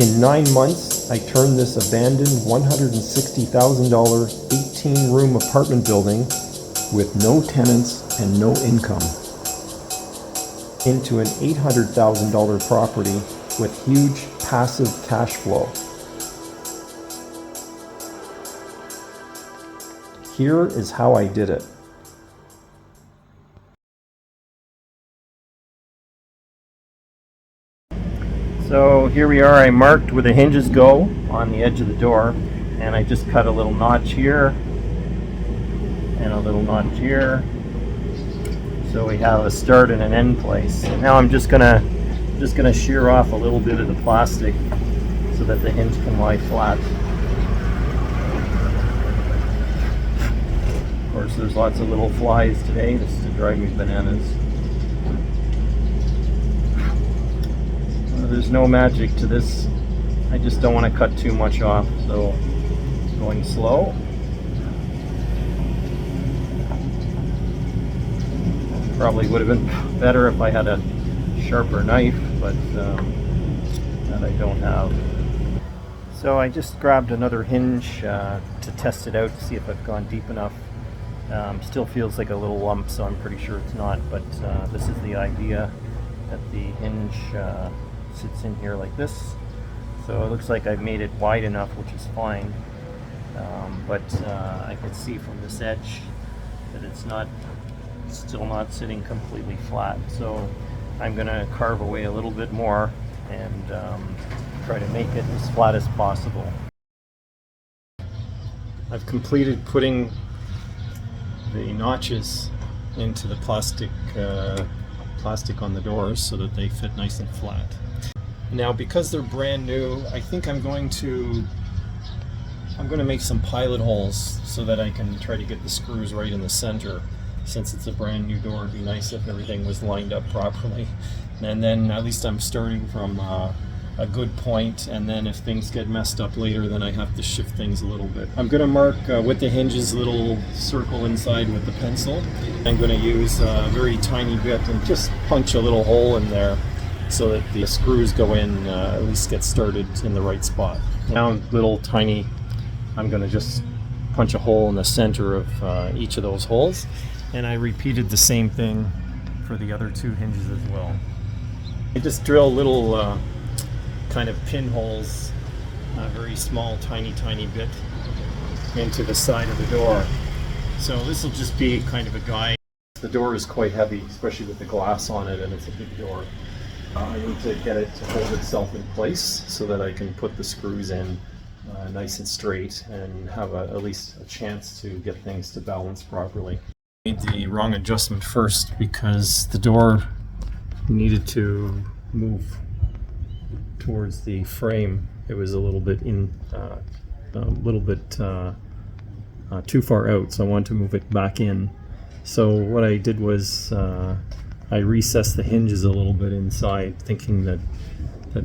In 9 months, I turned this abandoned $160,000 18-room apartment building with no tenants and no income into an $800,000 property with huge passive cash flow. Here is how I did it. So here we are. I marked where the hinges go on the edge of the door, and I just cut a little notch here and a little notch here, so we have a start and an end place. And now I'm just gonna shear off a little bit of the plastic so that the hinge can lie flat. Of course, there's lots of little flies today. This is to drive me bananas. There's no magic to this. I just don't want to cut too much off, so going slow. Probably would have been better if I had a sharper knife, but that I don't have. So I just grabbed another hinge to test it out to see if I've gone deep enough. Still feels like a little lump, so I'm pretty sure it's not, but this is the idea, that the hinge sits in here like this. So it looks like I've made it wide enough, which is fine, but I can see from this edge that it's still not sitting completely flat. So I'm gonna carve away a little bit more and try to make it as flat as possible. I've completed putting the notches into the plastic on the doors so that they fit nice and flat. Now, because they're brand new, I think I'm going to make some pilot holes so that I can try to get the screws right in the center. Since it's a brand new door, it'd be nice if everything was lined up properly. And then at least I'm starting from a good point, and then if things get messed up later, then I have to shift things a little bit. I'm going to mark with the hinges a little circle inside with the pencil. I'm going to use a very tiny bit and just punch a little hole in there so that the screws go in, at least get started in the right spot. Now little tiny, I'm going to just punch a hole in the center of each of those holes, and I repeated the same thing for the other two hinges as well. I just drill little kind of pinholes, a very small tiny bit into the side of the door. So this will just be kind of a guide. The door is quite heavy, especially with the glass on it, and it's a big door. I need to get it to hold itself in place so that I can put the screws in nice and straight and have at least a chance to get things to balance properly. I made the wrong adjustment first because the door needed to move towards the frame. It was a little bit too far out, so I wanted to move it back in. So what I did was I recessed the hinges a little bit inside, thinking that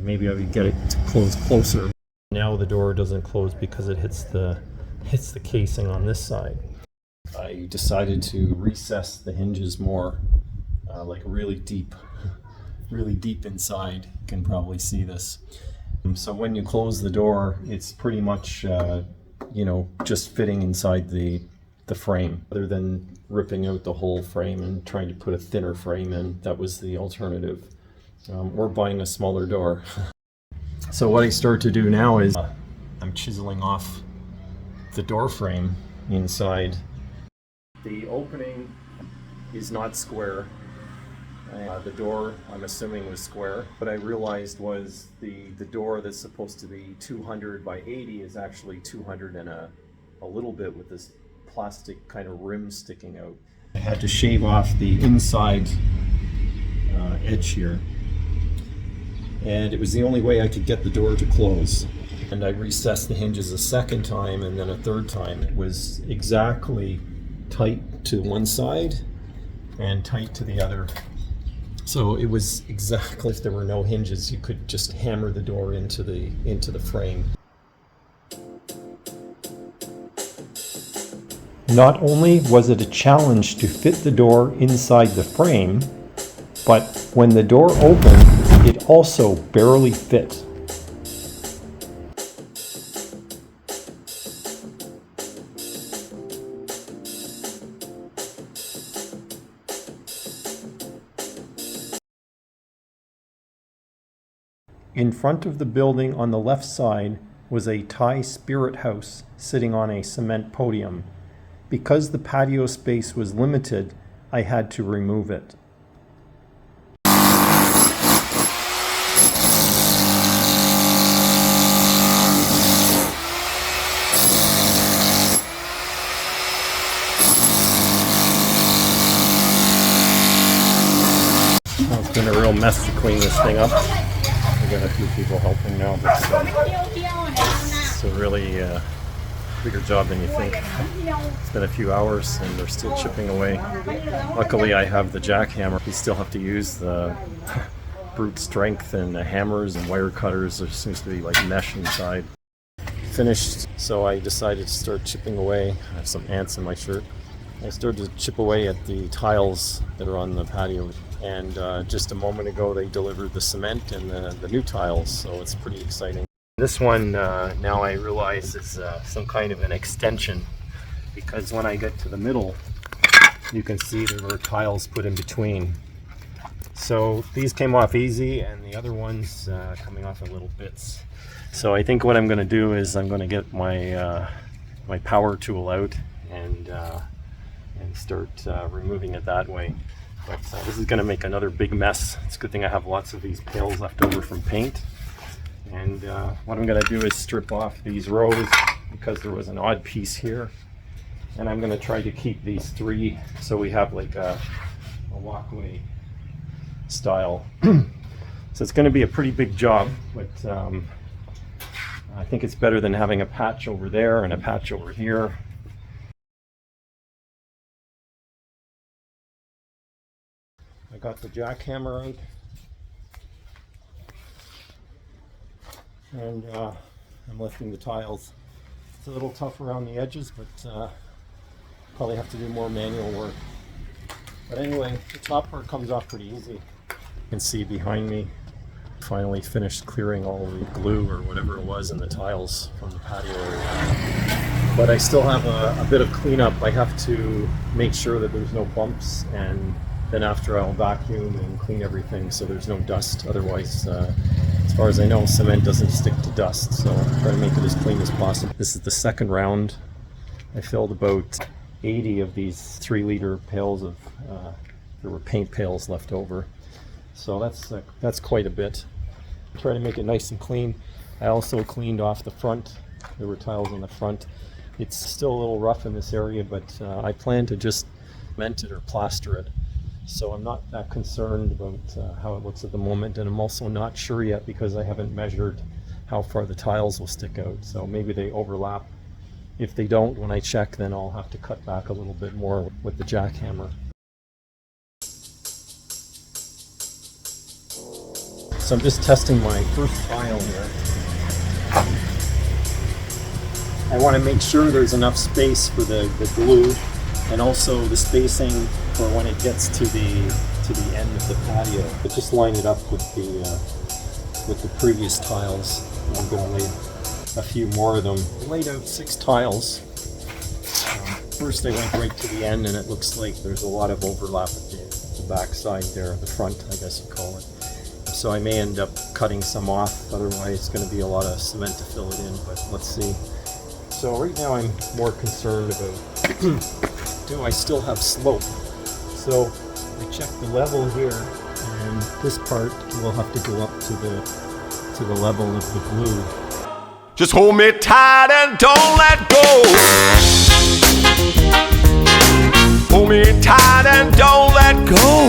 maybe I would get it to close closer. Now the door doesn't close because it hits the casing on this side. I decided to recess the hinges more, like really deep inside. You can probably see this. So when you close the door, it's pretty much just fitting inside the frame, rather than ripping out the whole frame and trying to put a thinner frame in. That was the alternative, or buying a smaller door. So what I start to do now is I'm chiseling off the door frame inside. The opening is not square. The door, I'm assuming, was square. What I realized was the door that's supposed to be 200 by 80 is actually 200 and a little bit, with this plastic kind of rim sticking out. I had to shave off the inside edge here, and it was the only way I could get the door to close. And I recessed the hinges a second time, and then a third time. It was exactly tight to one side and tight to the other. So it was exactly, if there were no hinges, you could just hammer the door into the frame. Not only was it a challenge to fit the door inside the frame, but when the door opened, it also barely fit. In front of the building on the left side was a Thai spirit house sitting on a cement podium. Because the patio space was limited, I had to remove it. Well, it's been a real mess to clean this thing up. We've got a few people helping now, but it's a really bigger job than you think. It's been a few hours and they're still chipping away. Luckily I have the jackhammer. You still have to use the brute strength and the hammers and wire cutters. There seems to be like mesh inside. Finished, so I decided to start chipping away. I have some ants in my shirt. I started to chip away at the tiles that are on the patio, and just a moment ago they delivered the cement and the new tiles, so it's pretty exciting. This one now I realize is some kind of an extension, because when I get to the middle you can see there were tiles put in between. So these came off easy and the other ones coming off in little bits. So I think what I'm going to do is I'm going to get my my power tool out and start removing it that way. But this is going to make another big mess. It's a good thing I have lots of these pails left over from paint. And what I'm going to do is strip off these rows because there was an odd piece here. And I'm going to try to keep these three so we have like a walkway style. So it's going to be a pretty big job, but I think it's better than having a patch over there and a patch over here. I got the jackhammer out, and I'm lifting the tiles. It's a little tough around the edges, but probably have to do more manual work. But anyway, the top part comes off pretty easy. You can see behind me, finally finished clearing all the glue or whatever it was in the tiles from the patio area. But I still have a bit of cleanup. I have to make sure that there's no bumps, and then after I'll vacuum and clean everything so there's no dust. Otherwise, as far as I know, cement doesn't stick to dust, so I'll try to make it as clean as possible. This is the second round. I filled about 80 of these 3-liter pails of, there were paint pails left over. So that's quite a bit. Try to make it nice and clean. I also cleaned off the front. There were tiles on the front. It's still a little rough in this area, but I plan to just cement it or plaster it. So I'm not that concerned about how it looks at the moment, and I'm also not sure yet because I haven't measured how far the tiles will stick out. So maybe they overlap. If they don't, when I check, then I'll have to cut back a little bit more with the jackhammer. So I'm just testing my first tile here. I want to make sure there's enough space for the glue, and also the spacing for when it gets to the end of the patio. But just line it up with the previous tiles. I'm going to lay a few more of them. I laid out 6 tiles. First I went right to the end, and it looks like there's a lot of overlap at the back side there, the front I guess you call it. So I may end up cutting some off, otherwise it's going to be a lot of cement to fill it in, but let's see. So right now I'm more concerned about do I still have slope? So I check the level here, and this part will have to go up to the level of the glue. Just hold me tight and don't let go. Hold me tight and don't let go.